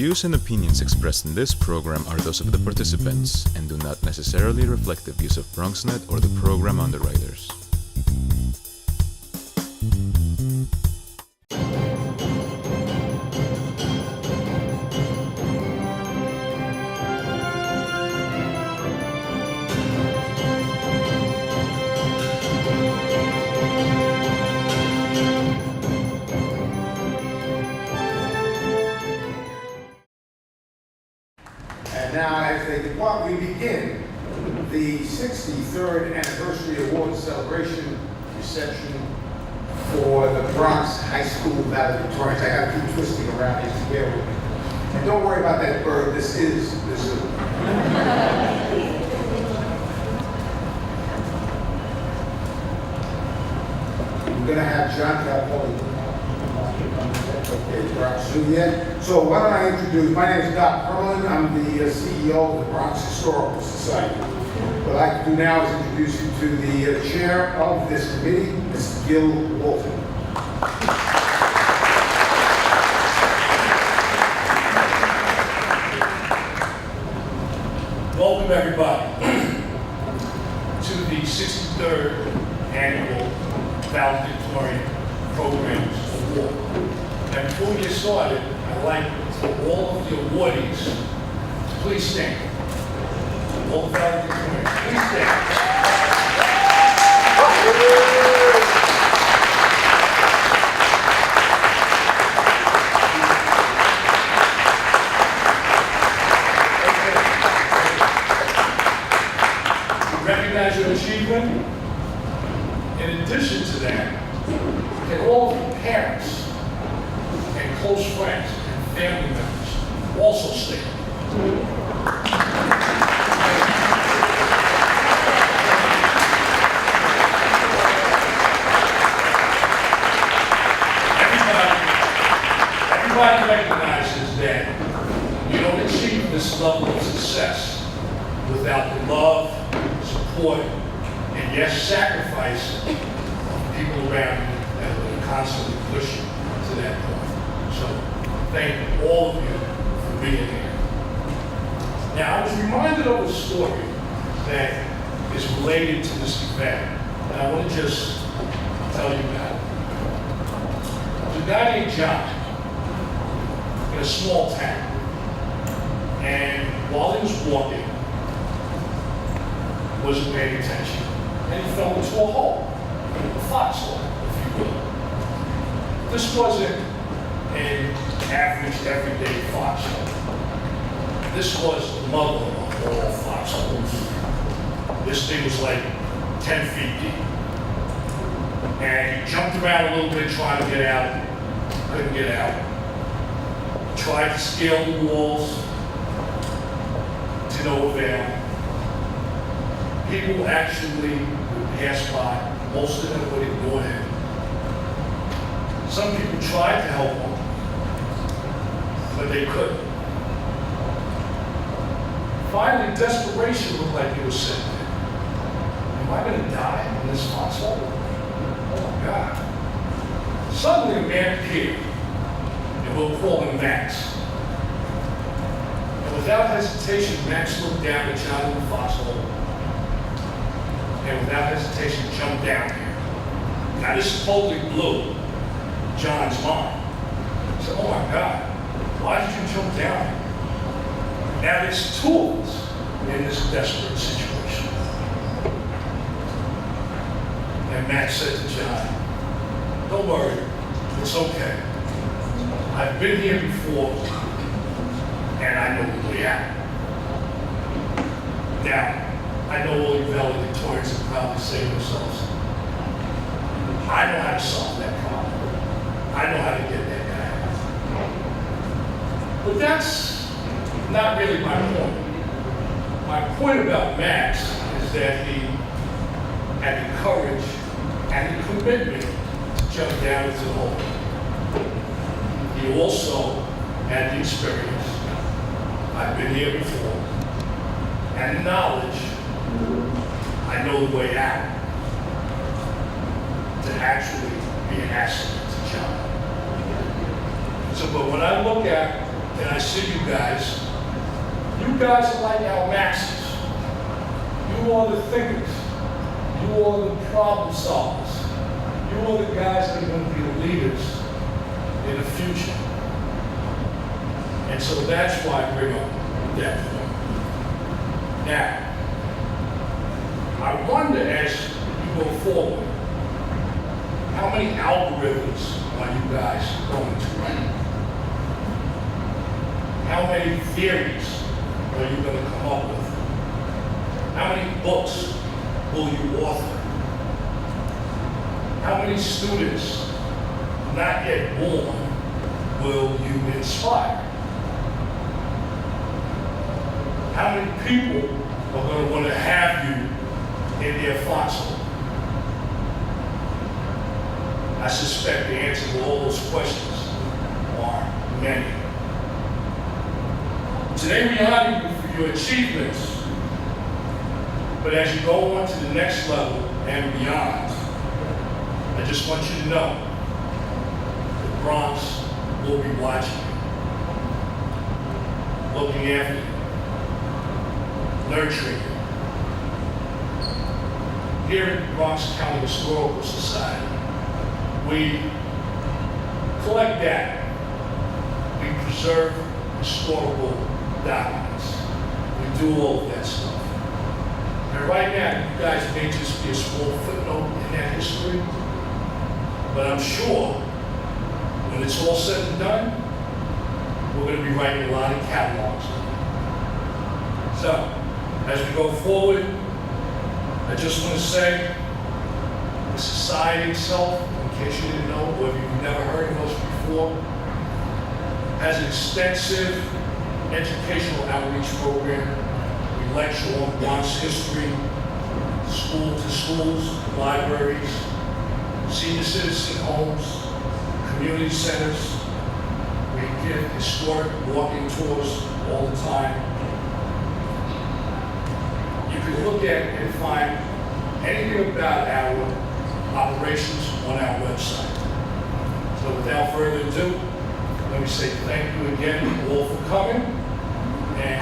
views and opinions expressed in this program are those of the participants and do not necessarily reflect the views of BronxNet or the program underwriters. We begin the 63rd anniversary award celebration reception for the Bronx High School valedictorians. I gotta keep twisting around here to bear with me. And don't worry about that bird, this is the zoo. We're gonna have John Calpoli. Okay, Bronx Zoo yet. So why don't I introduce, my name is Doc Perlin, I'm the CEO of the Bronx Historical Society. What I'd like to do now is introduce you to the chair of this committee, Ms. Gil Walton. Welcome everybody to the 63rd Annual Valedictorian Programs Award. And before we get started, I'd like for all of the awardees to please stand. All the valedictorians, please stand. To recognize your achievement, in addition to that, can all of the parents and close friends and family members also stand. Everybody recognizes that you don't achieve this level of success without the love, support, and yes, sacrifice of people around you that will constantly push you to that point. So thank all of you for being here. Now, I was reminded of a story that is related to this event, and I want to just tell you about it. There's a guy named John in a small town, and while he was walking, wasn't paying attention, and he fell into a hole, a foxhole, if you will. This wasn't an average, everyday foxhole. This was the mother of all foxholes. This thing was like 10 feet deep. And he jumped around a little bit trying to get out, couldn't get out. Tried to scale the walls, to no avail. People actually would pass by, most of them would ignore him. Some people tried to help him, but they couldn't. Finally, desperation looked like he was sitting there. Am I going to die in this foxhole? Oh my God. Suddenly a man appeared, and we'll call him Max. And without hesitation, Max looked down at John in the foxhole, and without hesitation jumped down here. Now this totally blew John's mind. He said, oh my God, why did you jump down here? Now there's two of us in this desperate situation. And Max said to John, don't worry, it's okay. I've been here before, and I know the way out. Now, I know all you valedictorians are probably saying to themselves, I know how to solve that problem. I know how to get that guy out. But that's not really my point. My point about Max is that he had the courage and the commitment to jump down into the hole. He also had the experience, I've been here before, and the knowledge, I know the way out, to actually be an asset to John. So, but when I look at and I see you guys are like our Maxes. You are the thinkers. You are the problem solvers. You are the guys that are going to be the leaders in the future. And so that's why I bring up that point. Now, I wonder as you go forward, how many algorithms are you guys going to write? How many theories are you going to come up with? How many books will you author? How many students not yet born will you inspire? How many people are going to want to have you in their foxhole? I suspect the answer to all those questions are many. Today we honor you for your achievements, but as you go on to the next level and beyond, I just want you to know the Bronx will be watching you, looking after you, nurturing you. Here at the Bronx County Historical Society, we collect data. We preserve historical documents. We do all of that stuff. And right now, you guys may just be a small footnote in that history, but I'm sure when it's all said and done, we're going to be writing a lot of catalogs. So, as we go forward, I just want to say the society itself, in case you didn't know, or if you've never heard of us before, has an extensive educational outreach program. We lecture on Bronx history, school to schools, libraries, senior citizen homes, community centers. We give historic walking tours all the time. You can look at and find anything about our operations on our website. So without further ado, let me say thank you again all for coming, and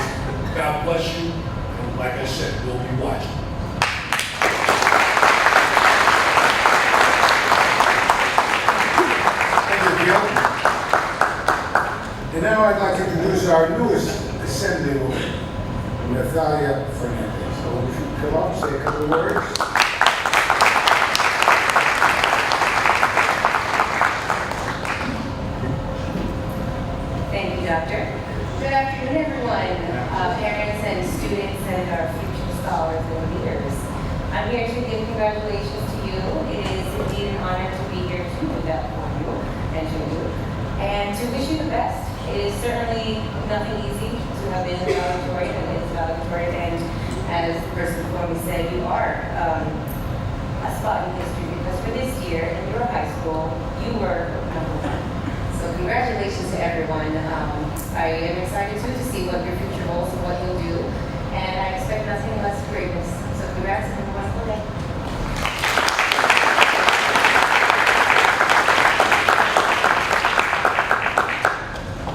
God bless you, and like I said, we'll be watching. Thank you, Bill. And now I'd like to introduce our newest Assemblywoman, Natalia Fernandez. So if you come up, say a couple of words. Thank you, Doctor. Good afternoon, everyone, parents and students and our future scholars and leaders. I'm here to give congratulations to you. It is indeed an honor to be here to do that for you and to you, and to wish you the best. It is certainly nothing easy to have been a valedictorian, and it is valedictorian, and as the person before me said, you are a spot in history, because for this year in your high school, you were number one. So congratulations to everyone. I am excited too to see what your future holds and what you'll do, and I expect nothing less greatness. So congrats and have a wonderful day.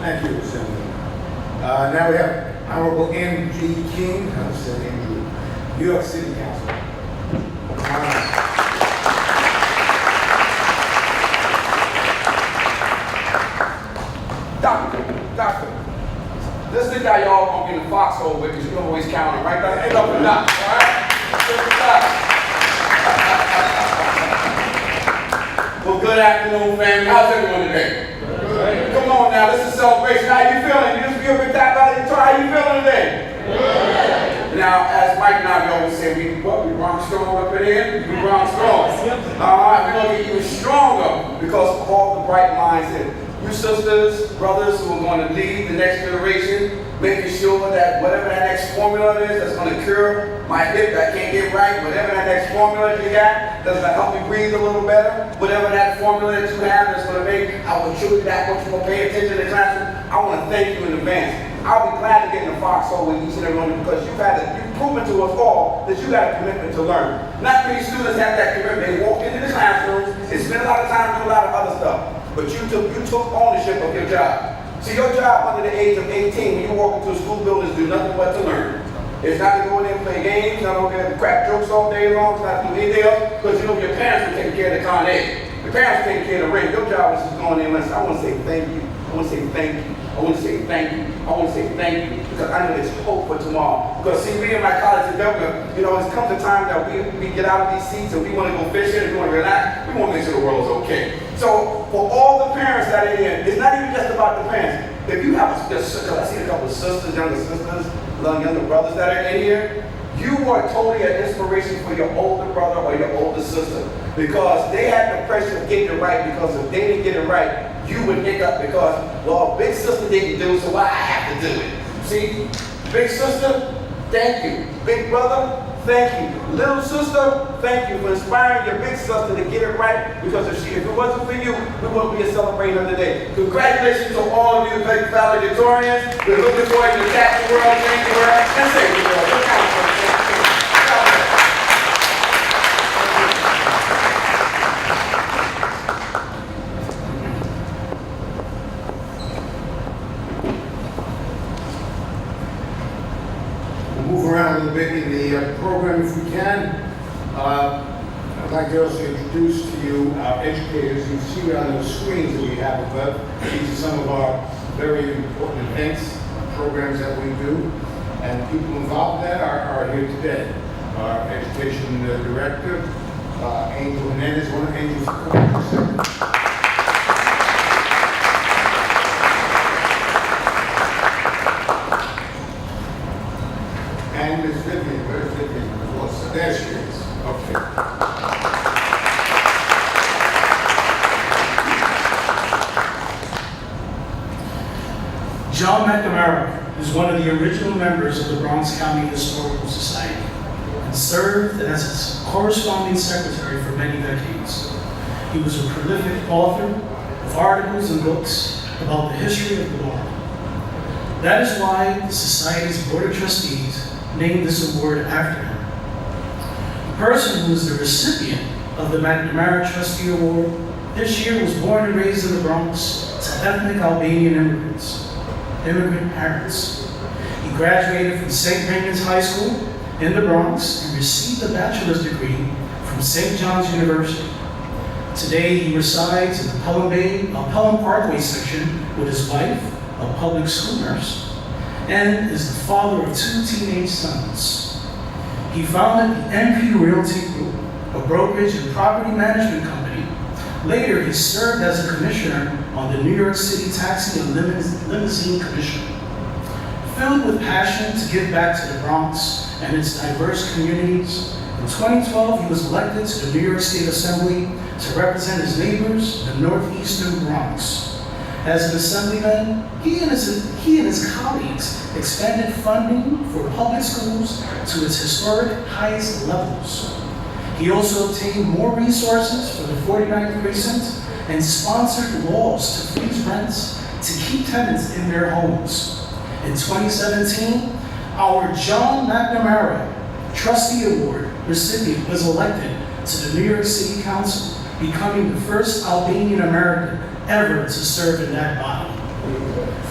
Thank you, Assemblywoman. Now we have Honorable M.G. King, New York City Council. Doctor, this is the guy y'all gonna get in the foxhole with, because you can always count him, right? Hey, up and up, all right? Well, good afternoon, family. How's everyone today? Good. Come on now, this is a celebration. How you feeling? You just feel good, valedictorian. How you feeling today? Good. Now, as Mike and I always say, we Bronx strong up in here. We Bronx strong. All right, we're gonna get even stronger because of all the bright minds here. You sisters, brothers who are going to lead the next generation, making sure that whatever that next formula is that's going to cure my hip that I can't get right, whatever that next formula you got that's going to help me breathe a little better, whatever that formula that you have that's going to make our children that much more pay attention in the classroom, I want to thank you in advance. I'll be glad to get in the foxhole with each and every one of you, because you've proven to us all that you got a commitment to learn. Not many students have that commitment. They walk into the classrooms and spend a lot of time doing a lot of other stuff. But you took ownership of your job. See, your job under the age of 18, when you walk into a school building, is do nothing but to learn. It's not to go in there and play games, not to go in there and crack jokes all day long, it's not to do anything else, because you know your parents were taking care of the Con Ed. Your parents were taking care of the rent. Your job was just going in and listen, I want to say thank you. I want to say thank you. I want to say thank you. I want to say thank you, because I know there's hope for tomorrow. Because see, me and my colleagues in government, you know, it's come the time that we get out of these seats and we want to go fishing and we want to relax. We want to make sure the world is okay. So for all the parents that are in, it's not even just about the parents. If you have I see a couple of sisters, younger sisters, younger brothers that are in here, you are totally an inspiration for your older brother or your older sister, because they had the pressure of getting it right, because if they didn't get it right, you would pick up because, well, big sister didn't do it, so why I have to do it? See, big sister, thank you. Big brother, thank you. Little sister, thank you for inspiring your big sister to get it right, because if it wasn't for you, we wouldn't be celebrating another day. Congratulations to all of you valedictorians. We're looking forward to the world, change the world, and save the world. Look out for it. Move around a little bit in the program if we can. I'd like to also introduce to you our educators. You see on those screens that we have above. These are some of our very important events, programs that we do, and people involved in that are here today. Our Education Director, Angel Hernandez, one of Angel's co-secretaries. And Ms. Vivian, where's Vivian? Oh, there she is. Okay. John McNamara is one of the original members of the Bronx County Historical Society and served as its corresponding secretary for many decades. He was a prolific author of articles and books about the history of the borough. That is why the Society's Board of Trustees named this award after him. The person who is the recipient of the McNamara Trustee Award this year was born and raised in the Bronx to ethnic Albanian immigrant parents. He graduated from St. Raymond's High School in the Bronx and received a bachelor's degree from St. John's University. Today he resides in the Pelham Parkway section with his wife, a public school nurse, and is the father of 2 teenage sons. He founded the NP Realty Group, a brokerage and property management company. Later, he served as a commissioner on the New York City Taxi and Limousine Commission. Filled with passion to give back to the Bronx and its diverse communities, in 2012, he was elected to the New York State Assembly to represent his neighbors, the northeastern Bronx. As an assemblyman, he and his colleagues expanded funding for public schools to its historic highest levels. He also obtained more resources for the 49th precinct and sponsored laws to freeze rents to keep tenants in their homes. In 2017, our John McNamara Trustee Award recipient was elected to the New York City Council, becoming the first Albanian American ever to serve in that body.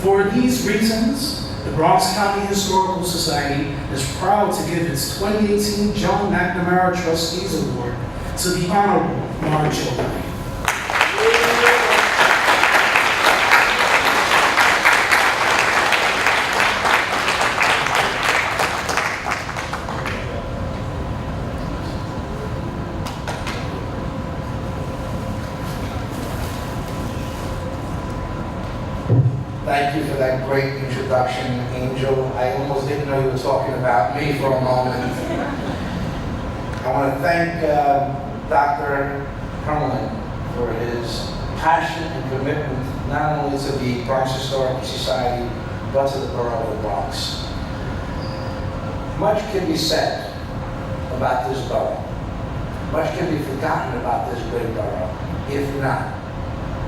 For these reasons, the Bronx County Historical Society is proud to give its 2018 John McNamara Trustees Award to the Honorable Mark Gjonaj. Thank you for that great introduction, Angel. I almost didn't know you were talking about me for a moment. I want to thank Dr. Herman for his passion and commitment not only to the Bronx Historical Society, but to the borough of the Bronx. Much can be said about this borough. Much can be forgotten about this great borough, if not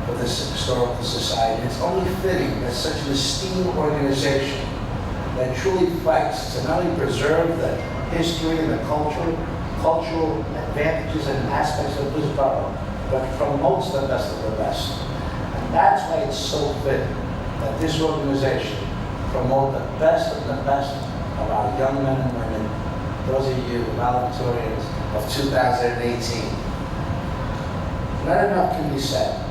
for this historical society. It's only fitting that such an esteemed organization that truly fights to not only preserve the history and the cultural advantages and aspects of this borough, but promotes the best of the best. And that's why it's so fitting that this organization promote the best of our young men and women, those of you valedictorians of 2018. Not enough can be said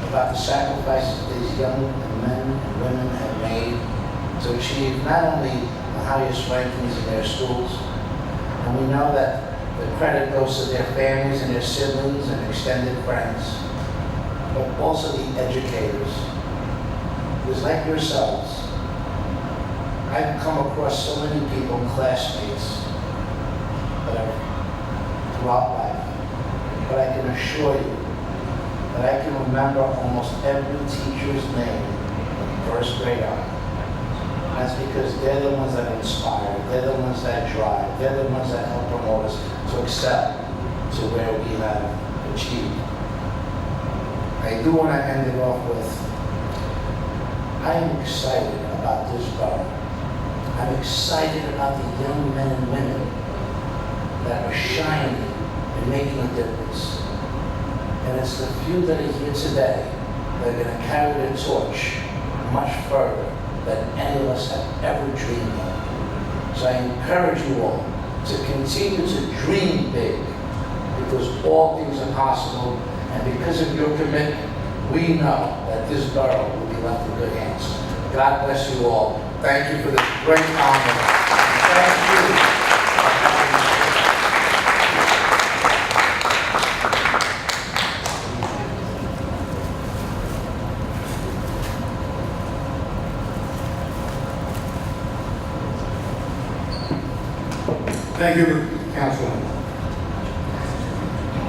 about the sacrifices these young men and women have made to achieve not only the highest rankings in their schools, and we know that the credit goes to their families and their siblings and extended friends, but also the educators. Because like yourselves, I've come across so many people, classmates, that have throughout life, but I can assure you that I can remember almost every teacher's name from first grade on. That's because they're the ones that inspire, they're the ones that drive, they're the ones that help promote us to excel to where we have achieved. I do want to end it off with, I am excited about this borough. I'm excited about the young men and women that are shining and making a difference. And it's the few that are here today that are going to carry their torch much further than any of us have ever dreamed of. So I encourage you all to continue to dream big, because all things are possible, and because of your commitment, we know that this borough will be left in good hands. God bless you all. Thank you for this great honor. Thank you. Thank you, Councilman.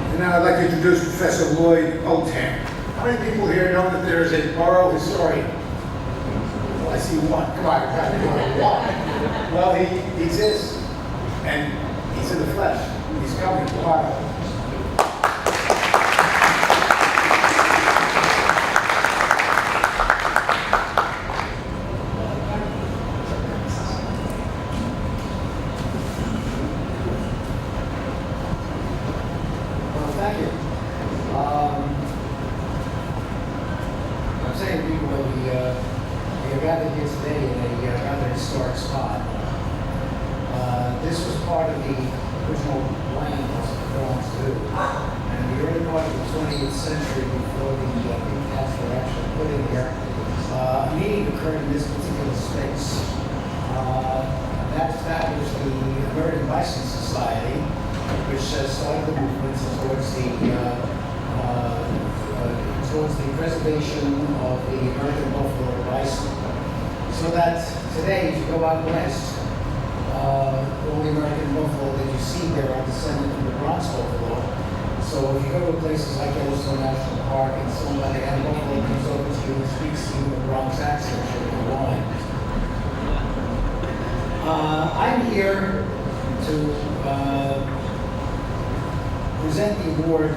And now I'd like to introduce Professor Lloyd Otan. How many people here know that there is a borough historian? Well, I see one. Come on, one. Well, he exists, and he's in the flesh. He's coming. Come on. Towards the preservation of the American buffalo bison, so that today, if you go out west, all the American buffalo that you see there are descended from the Bronx buffalo. So if you go to places like Yellowstone National Park and somebody and buffalo comes over to you and speaks to you in a Bronx accent, you'll be wrong. I'm here to present the award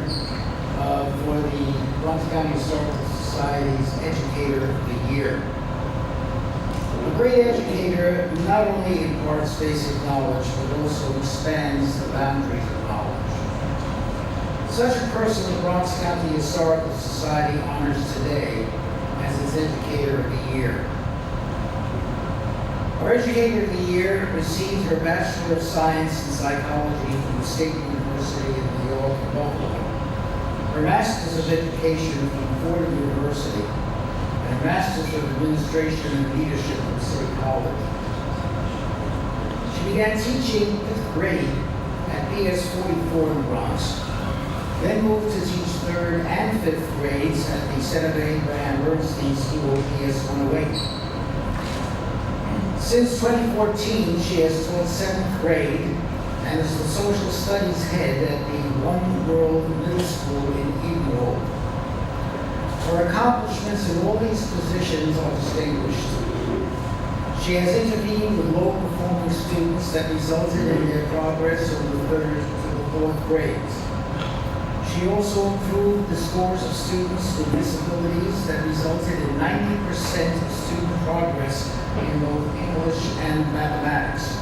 for the Bronx County Historical Society's Educator of the Year. A great educator not only imparts basic knowledge, but also expands the boundaries of knowledge. Such a person the Bronx County Historical Society honors today as its Educator of the Year. Our Educator of the Year received her Bachelor of Science in Psychology from the State University of New York in Buffalo, her Master's of Education from Fordham University, and her Master's of Administration and Leadership from City College. She began teaching 5th grade at PS 44 in the Bronx, then moved to teach 3rd and 5th grades at the Senator Abraham Bernstein School, PS 108. Since 2014, she has taught 7th grade and is the social studies head at the One World Middle School in Edenwald. Her accomplishments in all these positions are distinguished. She has intervened with low-performing students that resulted in their progress from the 3rd to the 4th grades. She also improved the scores of students with disabilities that resulted in 90% of student progress in both English and mathematics.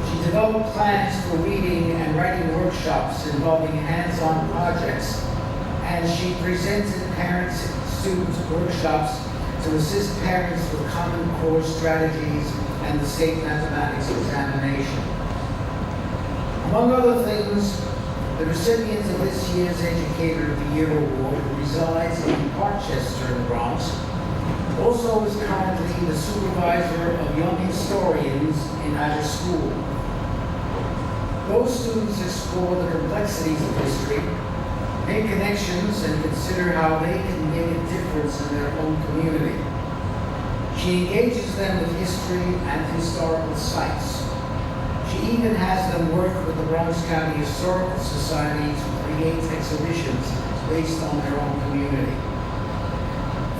She developed plans for reading and writing workshops involving hands-on projects, and she presented parents' student workshops to assist parents with Common Core strategies and the state mathematics examination. Among other things, the recipient of this year's Educator of the Year Award, who resides in Parkchester in the Bronx, also is currently the supervisor of young historians in our school. Those students explore the complexities of history, make connections, and consider how they can make a difference in their own community. She engages them with history and historical sites. She even has them work with the Bronx County Historical Society to create exhibitions based on their own community.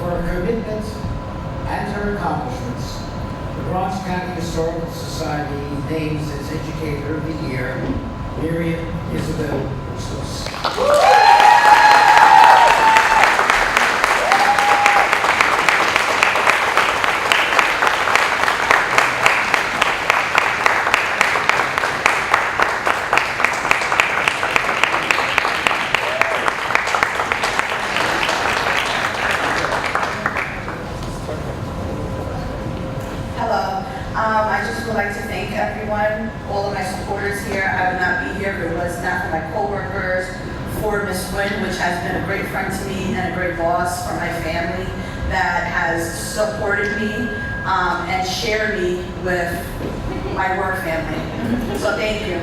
For her commitment and her accomplishments, the Bronx County Historical Society names its Educator of the Year, Mariam Bustos. I just would like to thank everyone, all of my supporters here. I would not be here if it was not for my coworkers, for Ms. Wynn, which has been a great friend to me and a great boss, for my family that has supported me and shared me with my work family. So thank you.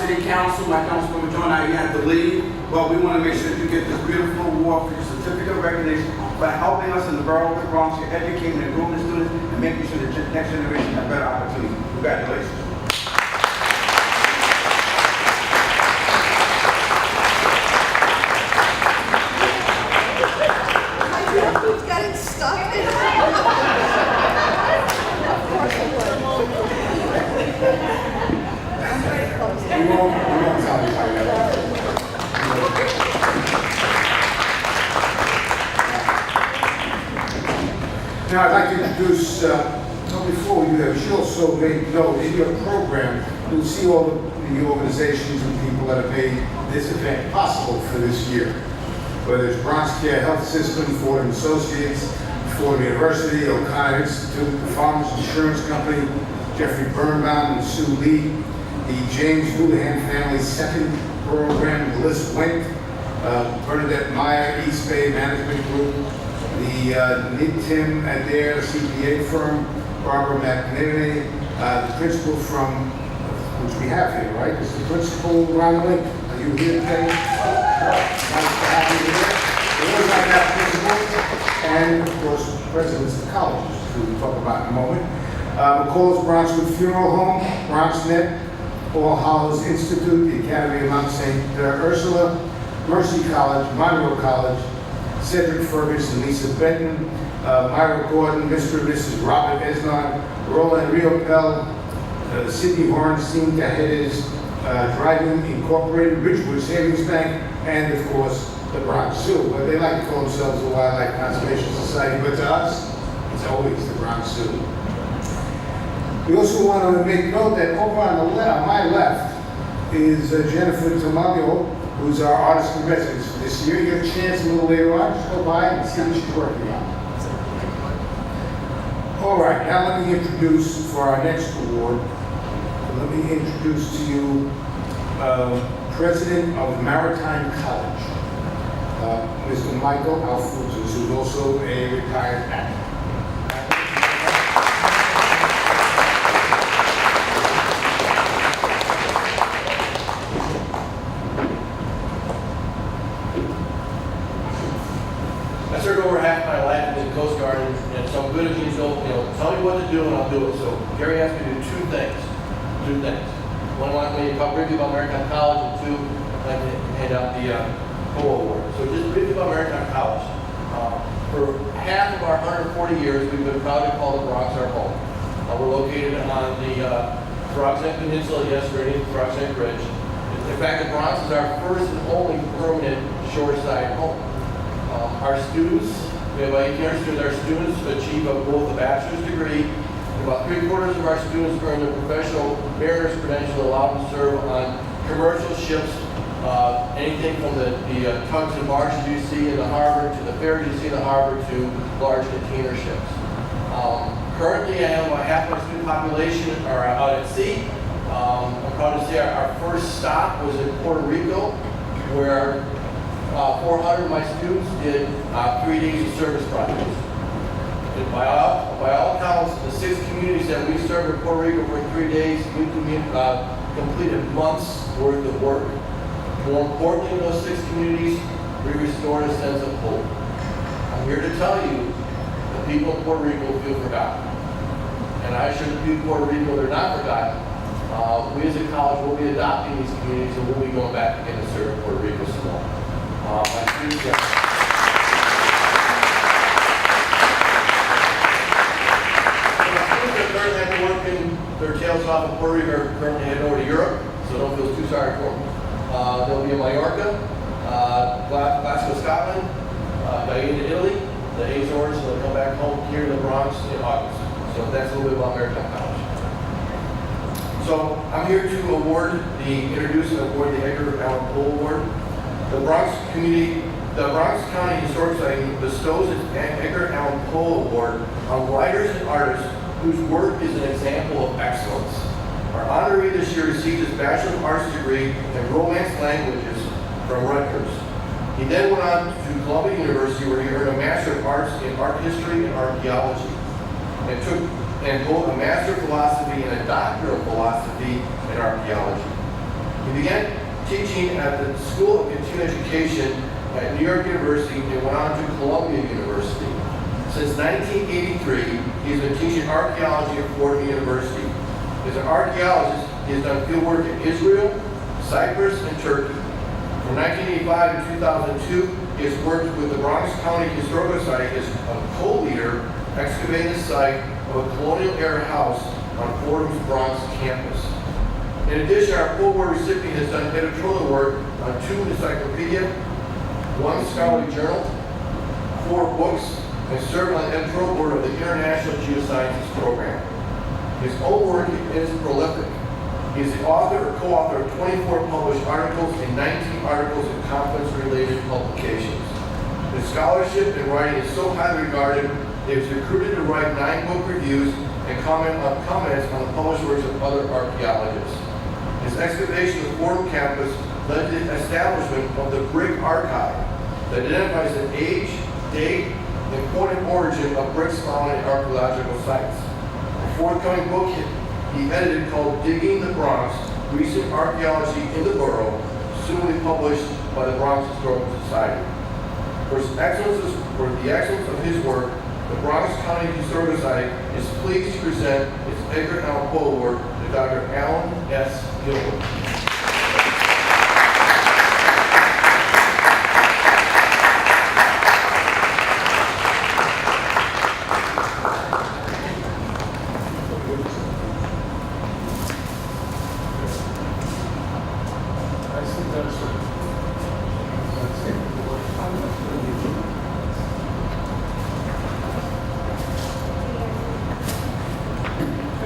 City Council, my Councilmember Gjonaj, you have to leave, but we want to make sure that you get this beautiful award for your certificate of recognition by helping us in the borough of the Bronx, you're educating and grooming students and making sure the next generation have better opportunities. Congratulations. Who's getting stuck in Now, I'd like to introduce, before you have, she also made note in your program, you'll see all the organizations and people that have made this event possible for this year. Whether it's Bronx Care Health System, Ford & Associates, Ford University, O'Connor Institute, the Farmers Insurance Company, Jeffrey Birnbaum and Sue Lee, the James Houlihan Family's second program, Liz Wink, Bernadette Meyer, East Bay Management Group, the Tim Adair CPA firm, Barbara McNamee, the principal from, which we have here, right? Is the principal Ron Link? Are you here today? Nice to have you here. We always like that principal, and of course, presidents of colleges, who we'll talk about in a moment. McCall's Bronxwood Funeral Home, BronxNet, All Hallows Institute, the Academy of Mount St. Ursula, Mercy College, Monroe College, Cedric Ferguson, Lisa Benton, Myra Gordon, Mr. and Mrs. Robert Esnard, Roland Riopel, Sidney Horenstein, Cajedes, Driving Incorporated, Ridgewood Savings Bank, and of course, the Bronx Zoo. But they like to call themselves the Wildlife Conservation Society, but to us, it's always the Bronx Zoo. We also want to make note that over on my left is Jennifer Tamayo, who's our artist in residence for this year. You have a chance a little later on, just go by and see what she's working on. All right, now let me introduce, for our next award, let me introduce to you President of Maritime College, Mr. Michael Alfutus, who's also a retired actor. I served over half my life in the Coast Guard, and so I'm good at these old, tell me what to do and I'll do it. So Gary asked me to do two things. One, I want me to talk briefly about Maritime College, and two, I'd like to hand out the Poe Award. So just briefly about Maritime College. For half of our 140 years, we've been proud to call the Bronx our home. We're located on the Bronxnet Peninsula, yes, underneath the Bronxnet Bridge. In fact, the Bronx is our first and only permanent shoreside home. Our students, we have 1,800 students. Our students achieve both a bachelor's degree About 3/4 of our students earn their professional mariner's credential that allow them to serve on commercial ships, anything from the tugs and barges you see in the harbor, to the ferries you see in the harbor, to large container ships. Currently, I have about half my student population are out at sea. I'm proud to say our first stop was in Puerto Rico, where 400 of my students did 3 days of service projects. And by all accounts, the 6 communities that we served in Puerto Rico for 3 days, we completed months worth of work. More importantly, in those 6 communities, we restored a sense of hope. I'm here to tell you, the people of Puerto Rico feel forgotten. And I assure the people of Puerto Rico they're not forgotten. We as a college will be adopting these communities and we'll be going back again to serve Puerto Rico some more. My students are currently have been working their tails off in Puerto Rico, are currently heading over to Europe, so don't feel too sorry for them. They'll be in Mallorca, Glasgow, Scotland, Gaeta, Italy, the Azores, and they'll come back home here in the Bronx in August. So that's a little bit about Maritime College. So I'm here to introduce and award the Educator Allen Poe Award. The Bronx County Historical Society bestows its Educator Allen Poe Award on writers and artists whose work is an example of excellence. Our honoree this year received his Bachelor of Arts degree in Romance Languages from Rutgers. He then went on to Columbia University where he earned a Master of Arts in Art History and Archaeology and both a Master of Philosophy and a Doctor of Philosophy in Archaeology. He began teaching at the School of Continuing Education at New York University and went on to Columbia University. Since 1983, he has been teaching archaeology at Fordham University. As an archaeologist, he has done fieldwork in Israel, Cyprus, and Turkey. From 1985 to 2002, he has worked with the Bronx County Historical Society as a co-leader excavating the site of a colonial-era house on Fordham's Bronx campus. In addition, our Poe Award recipient has done editorial work on 2 encyclopedias, 1 scholarly journal, 4 books, and served on the editorial board of the International Geosciences Program. His own work is prolific. He is the author or co-author of 24 published articles and 19 articles in conference-related publications. His scholarship and writing is so highly regarded that he was recruited to write 9 book reviews and comments on the published works of other archaeologists. His excavation of the Fordham campus led to the establishment of the Brick Archive that identifies the age, date, and point of origin of bricks found in archaeological sites. A forthcoming book he edited called Digging the Bronx, Recent Archaeology in the Borough, soon will be published by the Bronx Historical Society. For the excellence of his work, the Bronx County Historical Society is pleased to present its Educator Allen Poe Award to Dr. Allen S. Gilbert.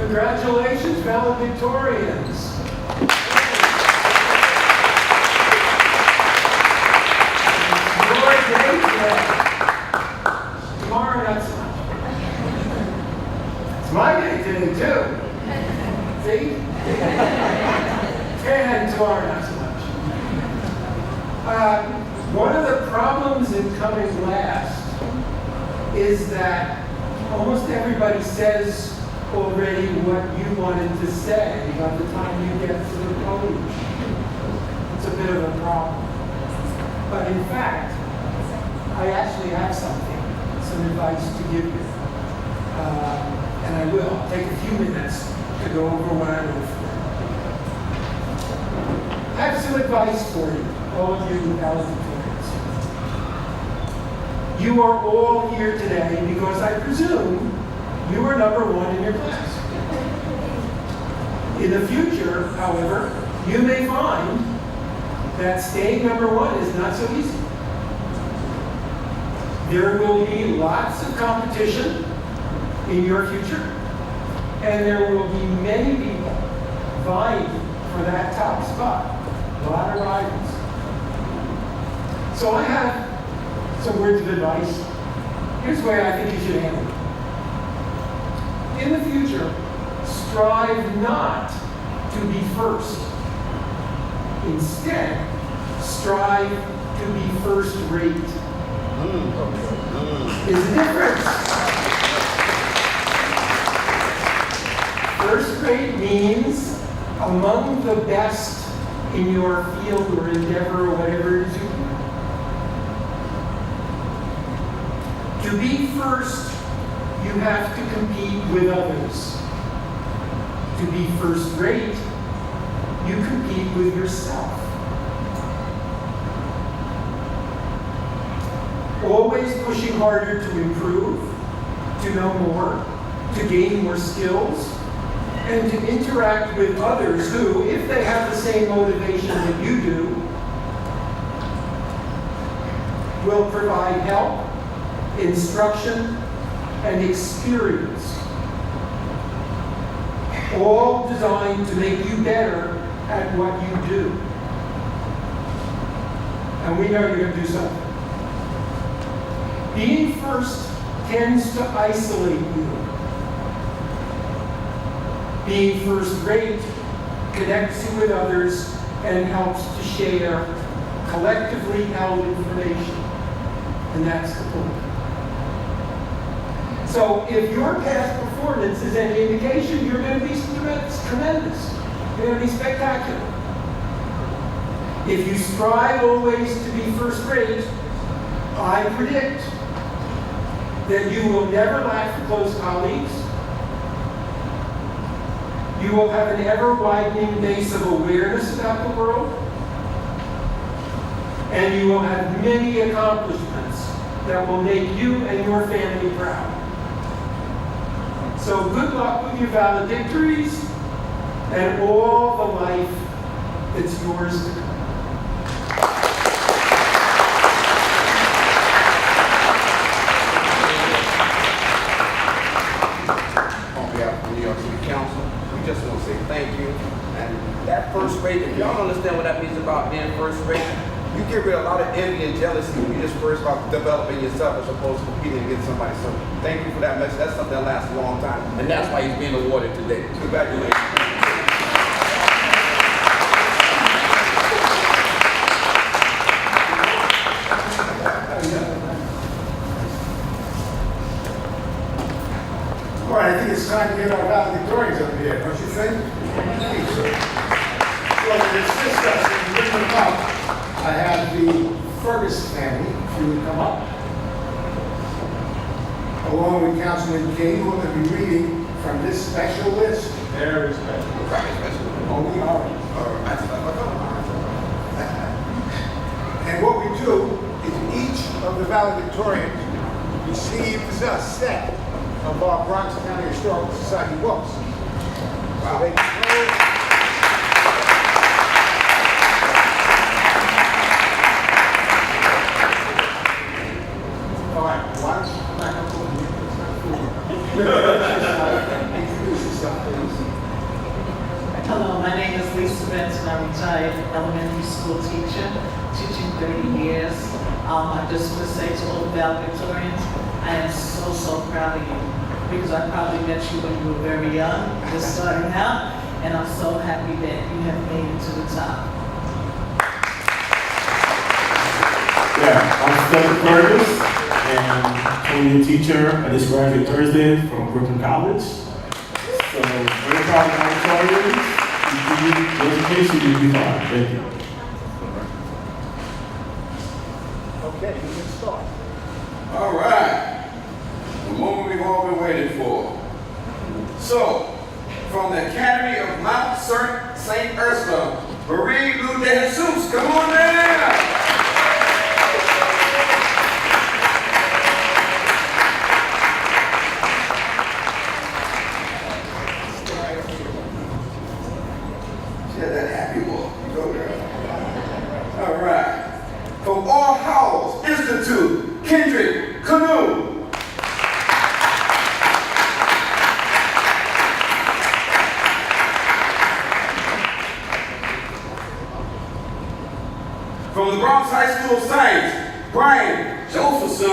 Congratulations, valedictorians. Your day today. Tomorrow, not so much. It's my day today, too. See? And tomorrow, not so much. One of the problems in coming last is that almost everybody says already what you wanted to say by the time you get to the podium. It's a bit of a problem. But in fact, I actually have some advice to give you. And I will. I'll take a few minutes to go over what I wrote for you. I have some advice for you, all of you valedictorians. You are all here today because I presume you were number 1 in your class. In the future, however, you may find that staying number 1 is not so easy. There will be lots of competition in your future. And there will be many people vying for that top spot. A lot of rivals. So I have some words of advice. Here's the way I think you should handle it. In the future, strive not to be first. Instead, strive to be first rate. There's a difference. First rate means among the best in your field or endeavor or whatever it is you do. To be first, you have to compete with others. To be first rate, you compete with yourself. Always pushing harder to improve, to know more, to gain more skills, and to interact with others who, if they have the same motivation that you do, will provide help, instruction, and experience. All designed to make you better at what you do. And we know you're going to do something. Being first tends to isolate you. Being first rate connects you with others and helps to share collectively held information. And that's the point. So if your past performance is any indication, you're going to be tremendous. You're going to be spectacular. If you strive always to be first rate, I predict that you will never lack for close colleagues. You will have an ever-widening base of awareness about the world. And you will have many accomplishments that will make you and your family proud. So good luck with your valedictories and all the life that's yours to come. On behalf of the New York City Council, we just want to say thank you. And that first rate, if y'all understand what that means about being first rate, you get rid of a lot of envy and jealousy when you just first about developing yourself as opposed to competing against somebody. So thank you for that message. That's something that lasts a long time. And that's why he's being awarded today. Congratulations. All right, I think it's time to get our valedictorians up here, don't you think? So to assist us in bringing them up, I have the Fergus family, if you would come up, along with Councilman King, who are going to be reading from this special list. Very special. Very special. Only ours. And what we do is each of the valedictorians receives a set of our Bronx County Historical Society books. So they can go. All right, why don't you come back up here? Introduce yourself, please. Hello, my name is Lisa Benson. I'm a retired elementary school teacher, teaching 30 years. I just want to say to all the valedictorians, I am so proud of you because I probably met you when you were very young, just starting out, and I'm so happy that you have made it to the top. Yeah, I'm Stephen Fergus, and I'm a teacher. I just graduated Thursday from Brooklyn College. So very proud of my employers. Your education, you'll be fine. Thank you. Okay, you can start. All right. The moment we've all been waiting for. So, from the Academy of Mount St. Ursula, Marie Lou de Jesus, come on down. She had that happy walk. You go there. All right. From All Hallows Institute, Kendrick Canoe. Brian Josephson.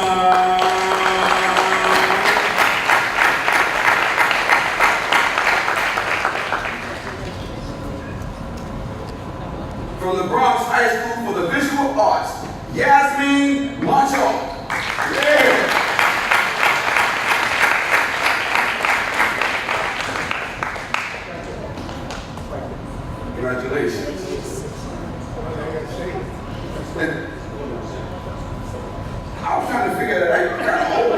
From the Bronx High School for the Visual Arts, Yasmin Macho. Yeah. Congratulations. I was trying to figure that out. You kind of old.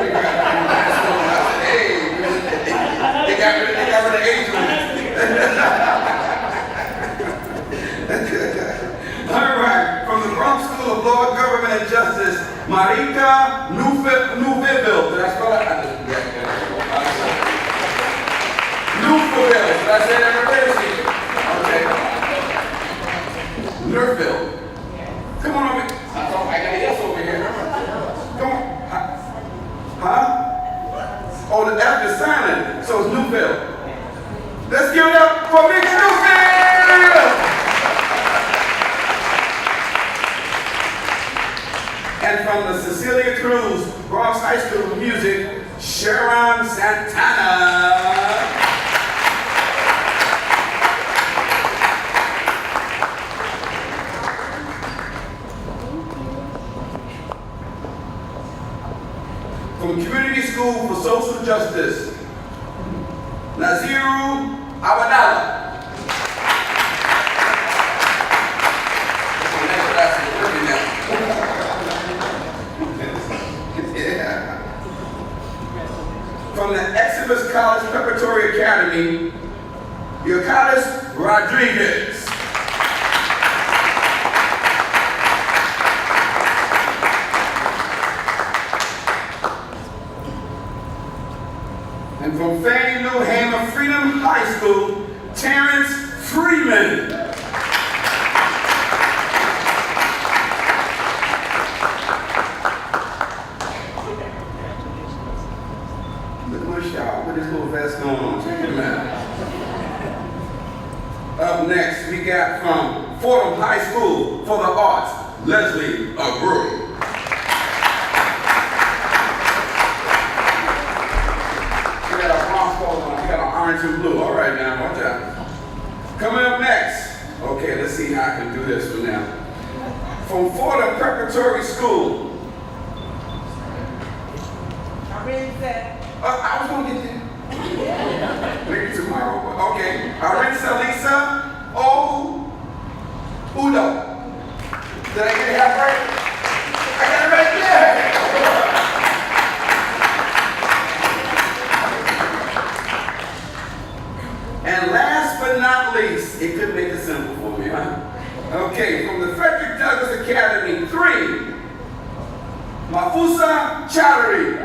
They got rid of the age limit. All right. From the Bronx School of Law, Government and Justice, Marika Newville. Did I spell that? Newville. Did I say that right? Okay. Nerville. Come on over. I got a yes over here. Come on. Huh? Oh, the F is silent, so it's Newville. Let's give it up for Miss Newville! And from the Cecilia Cruz Bronx High School of Music, Sharon Santana. From Community School for Social Justice, Naziru Awadala. Yeah. From the Exodus College Preparatory Academy, Yocalis Rodriguez. And from Fannie Lou Hamer Freedom High School, Terrence Freeman. Look at my shot. Look at this little vest going on. Check it out. Up next, we got from Fordham High School for the Arts, Leslie Abreu. Orange and blue. All right now, watch out. Coming up next. Okay, let's see how I can do this one now. From Fordham Preparatory School. I'm ready to say. I was going to get there. Maybe tomorrow. But okay. Arinsa Lisa Udo. Did I get it half right? I got it right there. And last but not least, it could make it simple for me, huh? Okay, from the Frederick Douglass Academy, 3, Mafusa Chowdhury.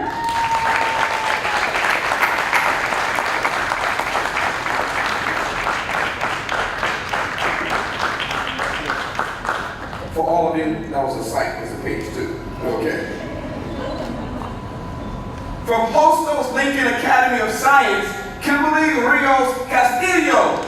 For all of you, that was a site, it's a page 2. Okay. From Hostos Lincoln Academy of Science, Kimberly Rios Castillo.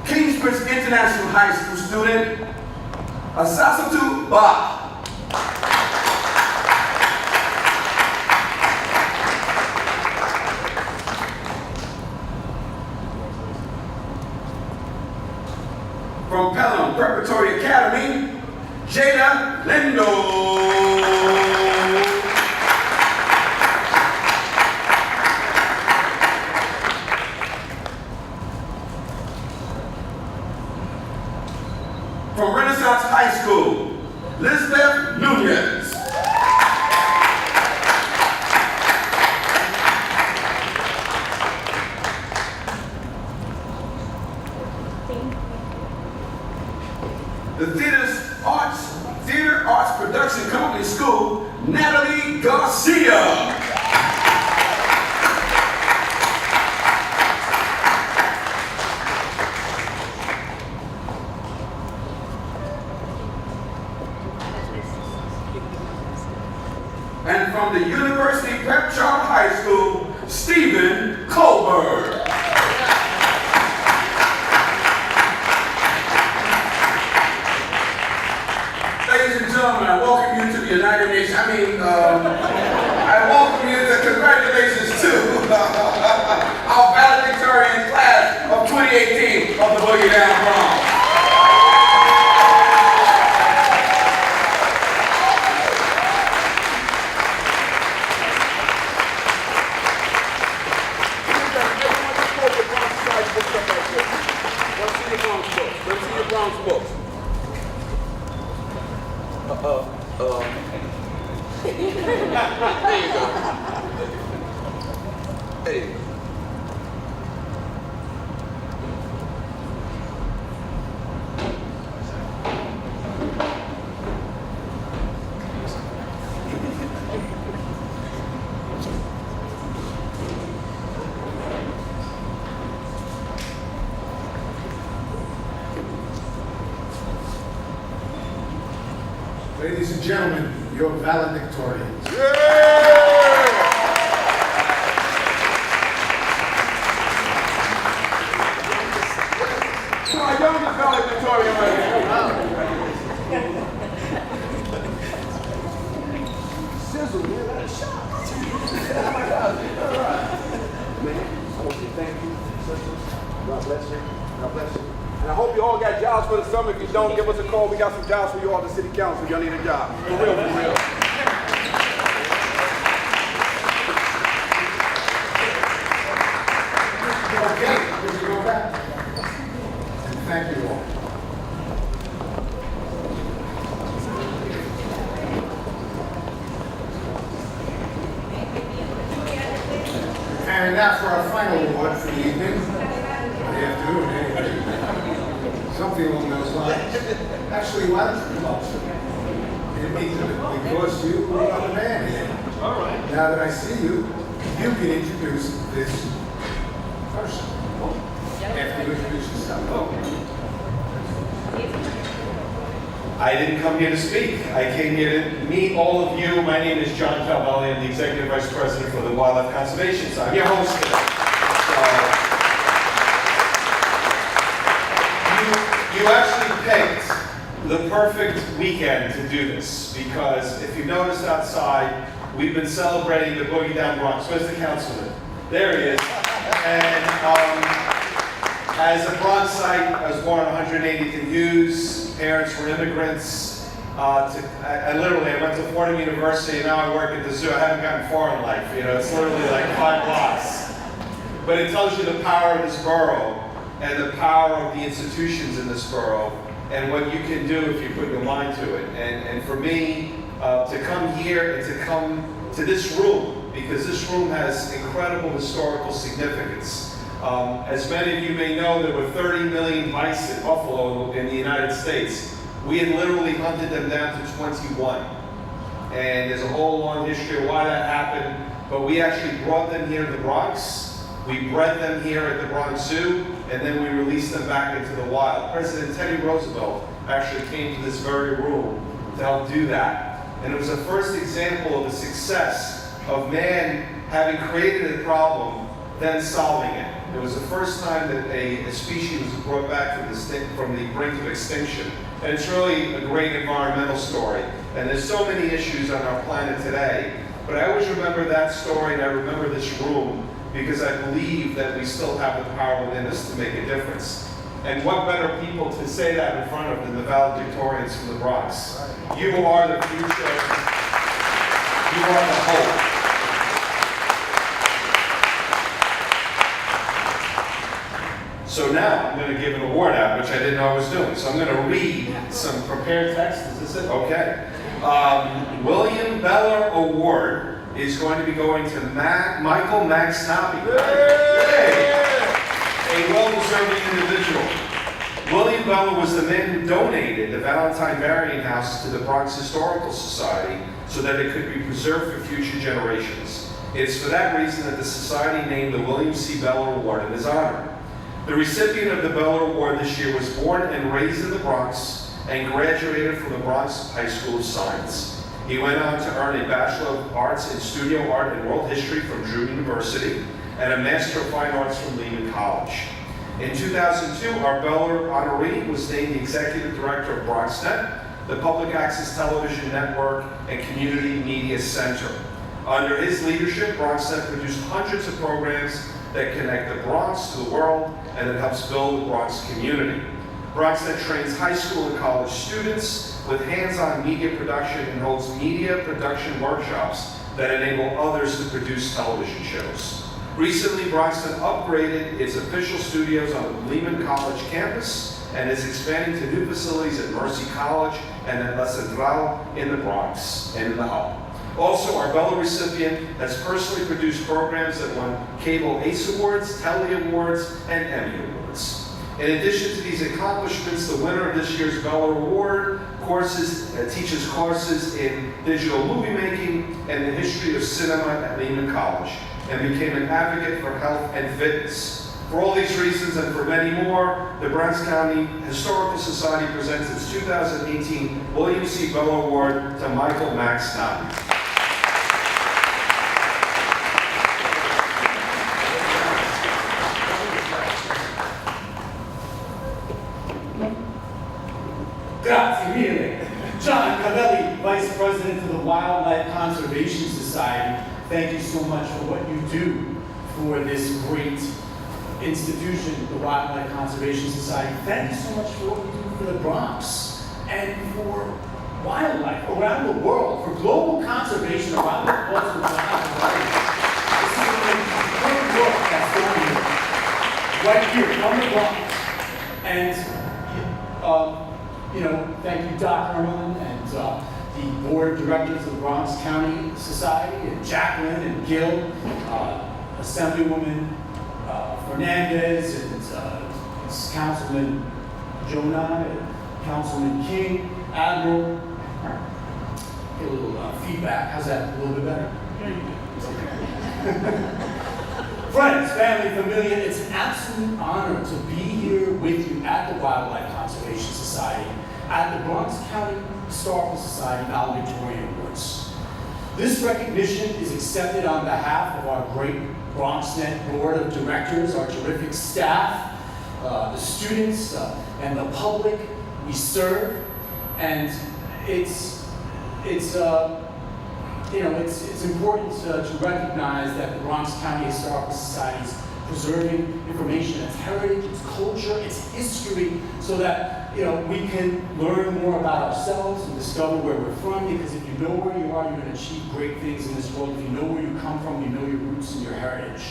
Kingsbridge International High School student, Asasatu Ba. From Pelham Preparatory Academy, Jada Lindo. From Renaissance High School, Lisbeth Nunez. The Theater Arts Production Company School, Natalie Garcia. And from the University Prep Charter High School, Stephen Colbert. gentlemen, I welcome you to the United Nations. I welcome you to congratulations to our valedictorian class of 2018 of the Boogie Down Bronx. Let's see your Bronx books. There you go. There you go. Ladies and gentlemen, your valedictorians. My youngest valedictorian right here. Sizzle, man, that's a shot. Oh my God. All right. Man, I want to say thank you, sisters. God bless you. God bless you. And I hope you all got jobs for the summer. If you don't, give us a call. We got some jobs for you all at the city council. Y'all need a job. For real, for real. Okay, we can go back. And thank you all. And now for our final award for the evening. The afternoon, anyway. Something along those lines. Actually, why don't you come up, sir? Because you are the man here. All right. Now that I see you, you can introduce this person. After you introduce yourself. I didn't come here to speak. I came here to meet all of you. My name is John Calvelli. I'm the Executive Vice President for the Wildlife Conservation Society. I'm your host today. You actually picked the perfect weekend to do this, because if you noticed outside, we've been celebrating the Boogie Down Bronx. Where's the councilman? There he is. And as a Bronxite, I was born on 180th and Hughes. Parents were immigrants. I went to Fordham University, and now I work at the zoo. I haven't gotten far in life, you know, it's literally like 5 blocks. But it tells you the power of this borough and the power of the institutions in this borough and what you can do if you put your mind to it. And for me, to come here and to come to this room, because this room has incredible historical significance. As many of you may know, there were 30 million buffalo in the United States. We had literally hunted them down to 21. And there's a whole long history of why that happened, but we actually brought them here to the Bronx. We bred them here at the Bronx Zoo, and then we released them back into the wild. President Teddy Roosevelt actually came to this very room to help do that. And it was the first example of the success of man having created a problem, then solving it. It was the first time that a species was brought back from the brink of extinction. And it's really a great environmental story. And there's so many issues on our planet today. But I always remember that story, and I remember this room, because I believe that we still have the power within us to make a difference. And what better people to say that in front of than the valedictorians from the Bronx. You are the future. You are the hope. So now I'm going to give an award out, which I didn't know I was doing. So I'm going to read some prepared text. Is this it? Okay. William Beller Award is going to be going to Michal Knobbe. A well-deserving individual. William Beller was the man who donated the Valentine Burying House to the Bronx Historical Society so that it could be preserved for future generations. It's for that reason that the Society named the William C. Beller Award in his honor. The recipient of the Beller Award this year was born and raised in the Bronx and graduated from the Bronx High School of Science. He went on to earn a Bachelor of Arts in Studio Art and World History from Drew University and a Master of Fine Arts from Lehman College. In 2002, our Beller honoree was named the Executive Director of Bronxnet, the Public Access Television Network, and Community Media Center. Under his leadership, BronxNet produced hundreds of programs that connect the Bronx to the world and that helps build the Bronx community. BronxNet trains high school and college students with hands-on media production and holds media production workshops that enable others to produce television shows. Recently, BronxNet upgraded its official studios on the Lehman College campus and is expanding to new facilities at Mercy College and at La Central in the Bronx and in the Hub. Also, our Bella recipient has personally produced programs that won Cable Ace Awards, Telly Awards, and Emmy Awards. In addition to these accomplishments, the winner of this year's Bella Award teaches courses in digital movie making and the history of cinema at Lehman College, and became an advocate for health and fitness. For all these reasons and for many more, the Bronx County Historical Society presents its 2018 William C. Bella Award to Michael Max Knobbe. Grazie mille. John Cavelli, Vice President of the Wildlife Conservation Society. Thank you so much for what you do for this great institution, the Wildlife Conservation Society. Thank you so much for what you do for the Bronx and for wildlife around the world, for global conservation around the world. This is an important work that's done here, right here from the Bronx. And thank you, Doc Hermelin, and the Board of Directors of the Bronx County Society, and Jacqueline and Gil, Assemblywoman Fernandez, and Councilman Gjonaj, and Councilman King, Admiral. Get a little feedback. How's that? A little bit better? Friends, family, familia, it's an absolute honor to be here with you at the Wildlife Conservation Society, at the Bronx County Historical Society Valedictorian Awards. This recognition is accepted on behalf of our great BronxNet Board of Directors, our terrific staff, the students, and the public we serve. And it's important to recognize that the Bronx County Historical Society is preserving information, its heritage, its culture, its history, so that we can learn more about ourselves and discover where we're from. Because if you know where you are, you're going to achieve great things in this world. If you know where you come from, you know your roots and your heritage.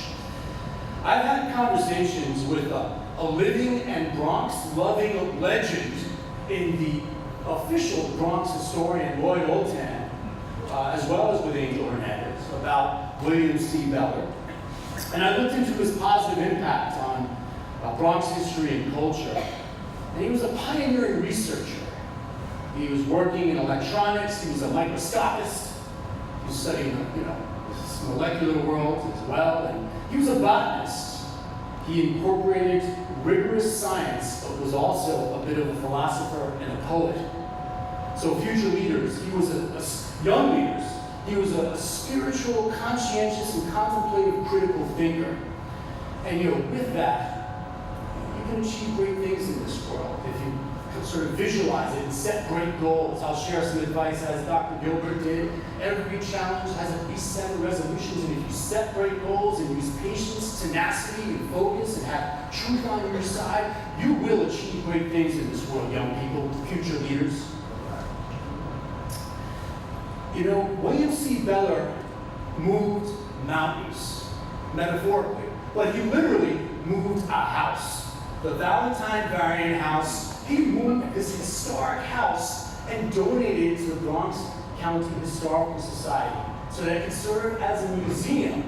I've had conversations with a living and Bronx-loving legend in the official Bronx historian, Lloyd Oltan, as well as with Angel Hernandez, about William C. Bella. And I looked into his positive impact on Bronx history and culture. And he was a pioneering researcher. He was working in electronics, he was a microscopist, he was studying, this molecular world as well, and he was a botanist. He incorporated rigorous science, but was also a bit of a philosopher and a poet. So future leaders, he was young leaders, he was a spiritual, conscientious, and contemplative critical thinker. And with that, you can achieve great things in this world if you can sort of visualize it and set great goals. I'll share some advice as Dr. Gilbert did. Every challenge has at least 7 resolutions, and if you set great goals and use patience, tenacity, and focus, and have truth on your side, you will achieve great things in this world, young people, future leaders. William C. Bella moved mountains, metaphorically, but he literally moved a house. The Valentine Varian House, he moved this historic house and donated it to the Bronx County Historical Society so that it could serve as a museum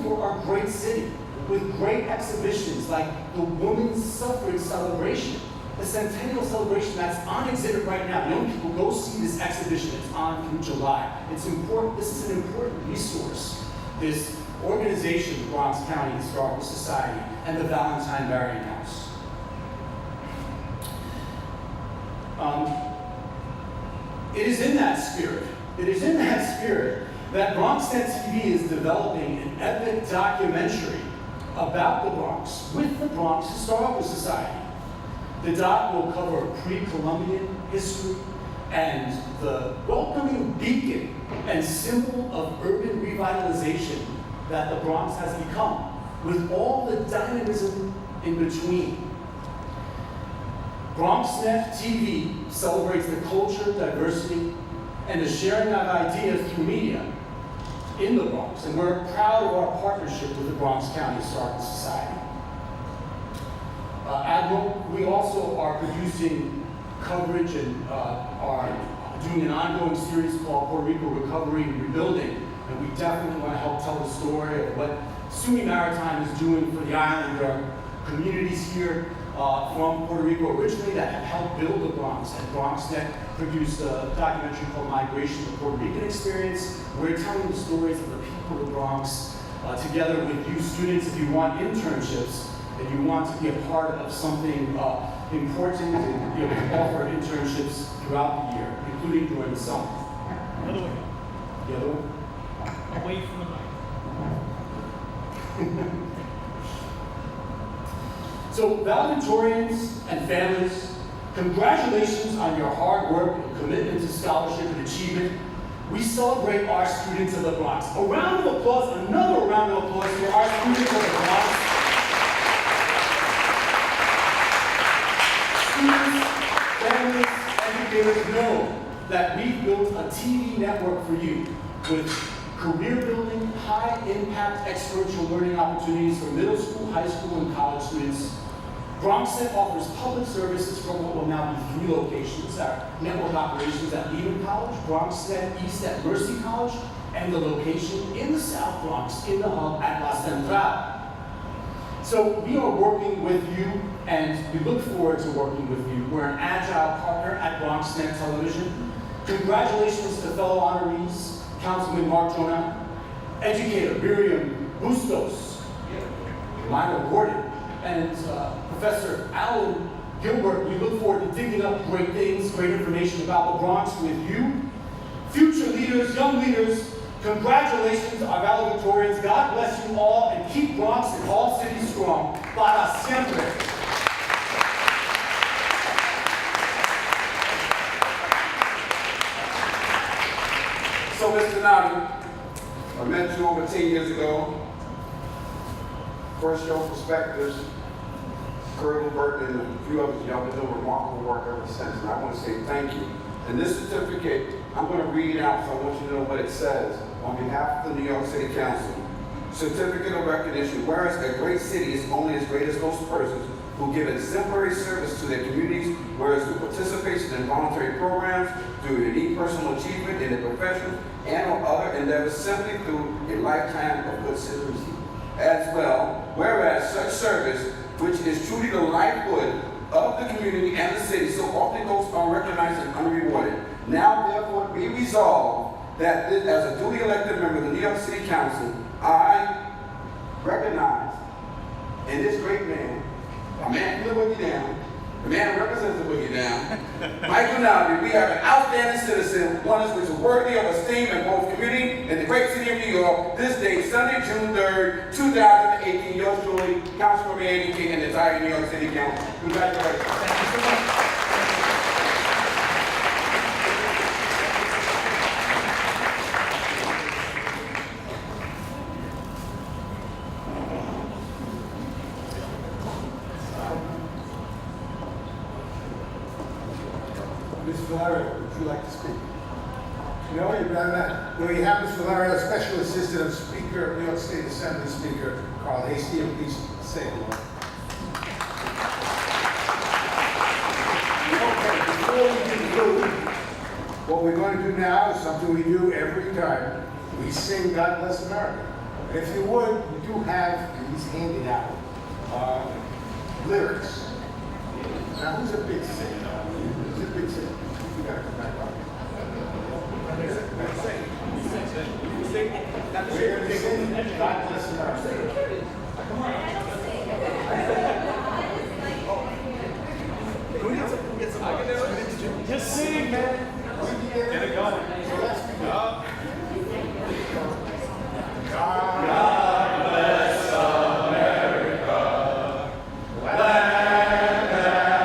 for our great city, with great exhibitions like the Women's Suffrage Celebration, the Centennial Celebration that's on exhibit right now. Young people, go see this exhibition. It's on through July. It's important. This is an important resource. This organization, the Bronx County Historical Society, and the Valentine Varian House. It is in that spirit that BronxNet TV is developing an epic documentary about the Bronx with the Bronx Historical Society. The doc will cover pre-Columbian history and the welcoming beacon and symbol of urban revitalization that the Bronx has become, with all the dynamism in between. Bronxnet TV celebrates the culture, diversity, and the sharing of ideas through media in the Bronx, and we're proud of our partnership with the Bronx County Historical Society. Admiral, we also are producing coverage and are doing an ongoing series called Puerto Rico Recovery and Rebuilding, and we definitely want to help tell the story of what SUNY Maritime is doing for the island. There are communities here from Puerto Rico originally that have helped build the Bronx, and BronxNet produced a documentary called Migration, the Puerto Rican Experience. We're telling the stories of the people of the Bronx together with you students. If you want internships and you want to be a part of something important, and we offer internships throughout the year, including during the summer. The other way. The other one? Away from the mic. So, valedictorians and families, congratulations on your hard work and commitment to scholarship and achievement. We celebrate our students of the Bronx. A round of applause, another round of applause for our students of the Bronx. Students, families, educators know that we've built a TV network for you with career building, high impact experiential learning opportunities for middle school, high school, and college students. BronxNet offers public services from what will now be 3 locations: our network operations at Lehman College, BronxNet East at Mercy College, and the location in the South Bronx in the hub at La Central. So we are working with you, and we look forward to working with you. We're an agile partner at BronxNet Television. Congratulations to fellow honorees, Councilman Mark Gjonaj, Educator Mariam Bustos, minor awarded, and Professor Allen Gilbert. We look forward to digging up great things, great information about the Bronx with you. Future leaders, young leaders, congratulations, our valedictorians. God bless you all, and keep Bronx and all cities strong. Para siempre. So, Mr. Knobbe, I met you over 10 years ago. First show Perspectives, Gilbert and a few others, y'all been doing remarkable work ever since, and I want to say thank you. And this certificate, I'm going to read out, so I want you to know what it says. On behalf of the New York City Council, Certificate of Recognition, whereas a great city is only as great as those persons who give exemplary service to their communities, whereas through participation in voluntary programs, through unique personal achievement in their profession, and or other endeavors simply through a lifetime of good citizenship. As well, whereas such service, which is truly the lifeblood of the community and the city, so often goes unrecognized and unrewarded. Now, therefore, be resolved that this, as a duly elected member of the New York City Council, I recognize in this great man, a man from the Boogie Down, the man who represents the Boogie Down, Michal Knobbe. We have an outstanding citizen, one which is worthy of esteem in both community and the great city of New York. This day, Sunday, June 3rd, 2018. Yours truly, Councilmember Eddie King and the entire New York City Council. Congratulations. Thank you so much. Ms. Valerio, would you like to speak? No, you'd rather not. No, you have Ms. Valerio, Special Assistant of Speaker of New York State Assembly Speaker Carl Hasty, and please say hello. Okay, before we conclude, what we're going to do now is something we do every time. We sing God Bless America. And if you would, we do have these handed out lyrics. Now, who's a big singer? Who's a big singer? You gotta come back up. We're gonna sing God Bless America. Come on. Just sing, man. Get it going. So let's begin. God bless America, land that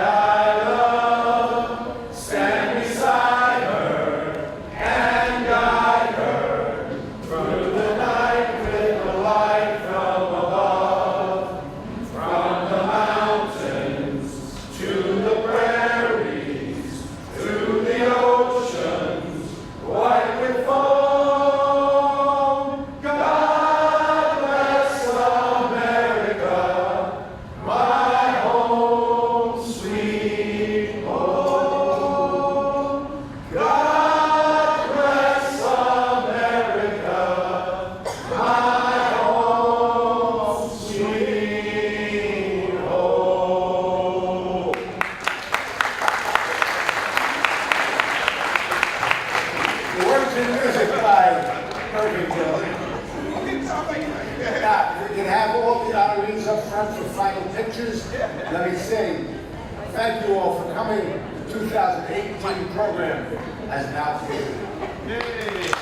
time for final pictures. Let me say, thank you all for coming. The 2018 program has now concluded.